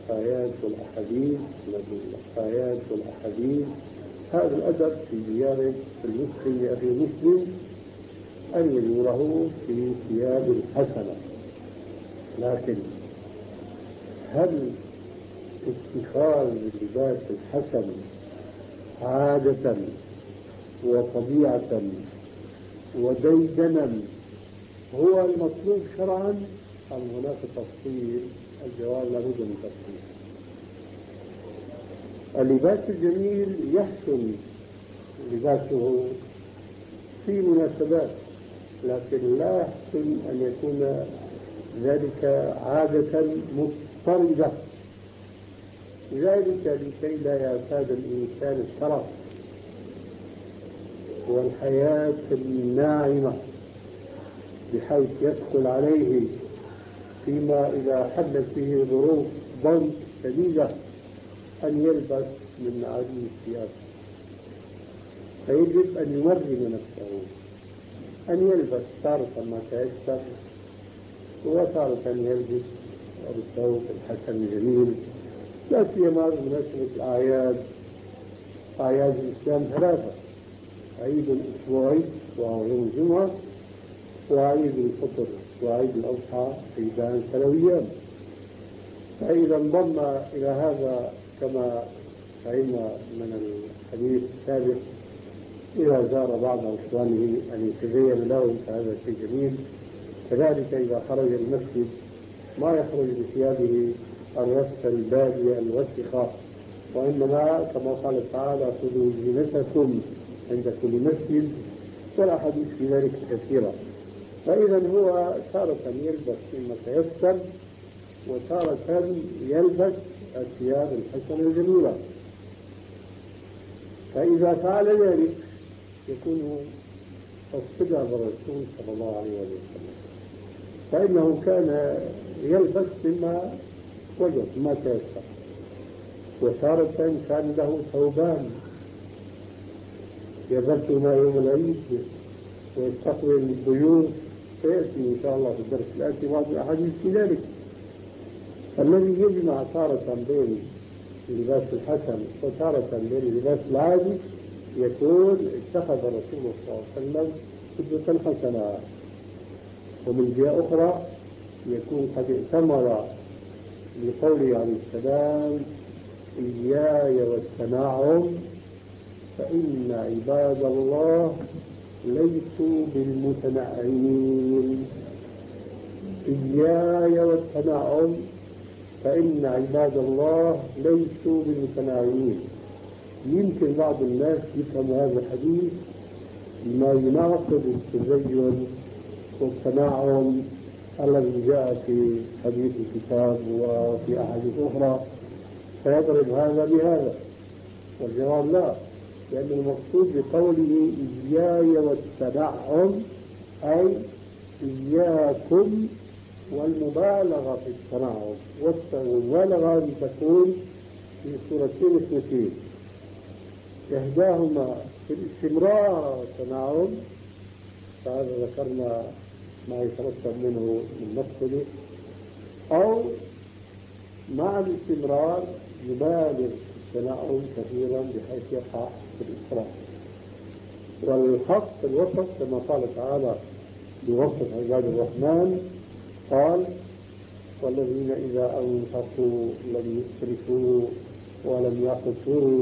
الآيات والأحاديث هذا الأدب في زيارة المسلم لأخي المسلم أن يزوره في ثياب حسنة. لكن هل اتخاذ اللباس الحسن عادة وطبيعة وديدنا هو المطلوب شرعا أم هناك تفصيل؟ الجواب لابد من تفصيل. اللباس الجميل يحسن لباسه في مناسبات، لكن لا يحسن أن يكون ذلك عادة مضطردة، ذلك لكي لا يعتاد الإنسان الشرف والحياة الناعمة، بحيث يدخل عليه فيما إذا حدث به ظروف ضنك شديدة أن يلبس من عديد الثياب. فيجب أن يمرن نفسه، أن يلبس تارة ما تيسر وتارة يلبس الثوب الحسن الجميل، لا سيما بمناسبة الأعياد. أعياد الإسلام ثلاثة: عيد الأسبوعي وهو يوم الجمعة، وعيد الفطر وعيد الأضحى عيدان سنويان. فإذا انضم إلى هذا كما فهمنا من الحديث السابق إذا زار بعض إخوانه أن يتزين له فهذا شيء جميل. كذلك إذا خرج المسجد ما يخرج بثيابه الرثة البادية الوسخة، وإنما كما قال تعالى: خذوا زينتكم عند كل مسجد، والأحاديث في ذلك كثيرة. فإذا هو تارة يلبس فيما تيسر وتارة يلبس الثياب الحسنة الجميلة. فإذا فعل ذلك يكون اتبع الرسول صلى الله عليه وسلم، فإنه كان يلبس مما وجد ما تيسر، وتارة كان له ثوبان يلبسهما يوم العيد ويستقبل الضيوف، سيأتي إن شاء الله في الدرس الآتي بعض الأحاديث في ذلك. الذي يجمع تارة بين اللباس الحسن وتارة بين اللباس العادي يكون اتخذ رسول الله صلى الله عليه وسلم قدوة حسنة. ومن جهة أخرى يكون قد ائتمر بقوله عليه السلام: إياي والتنعم فإن عباد الله ليسوا بالمتنعمين. إياي والتنعم فإن عباد الله ليسوا بالمتنعمين. يمكن بعض الناس يفهم هذا الحديث ما يناقض التزين والتنعم الذي جاء في حديث الكتاب وفي أحاديث أخرى، فيضرب هذا بهذا. والجواب لا، لأن المقصود بقوله إياي والتنعم أي إياكم والمبالغة في التنعم، والمبالغة تكون في صورتين اثنتين: إحداهما في الاستمرار والتنعم، فهذا ذكرنا ما يترتب منه من مقصده، أو مع الاستمرار يبالغ التنعم كثيرا بحيث يقع في الإسراف. والحق الوسط كما قال تعالى بوصف عباد الرحمن، قال: والذين إذا أنفقوا لم يسرفوا ولم يقتروا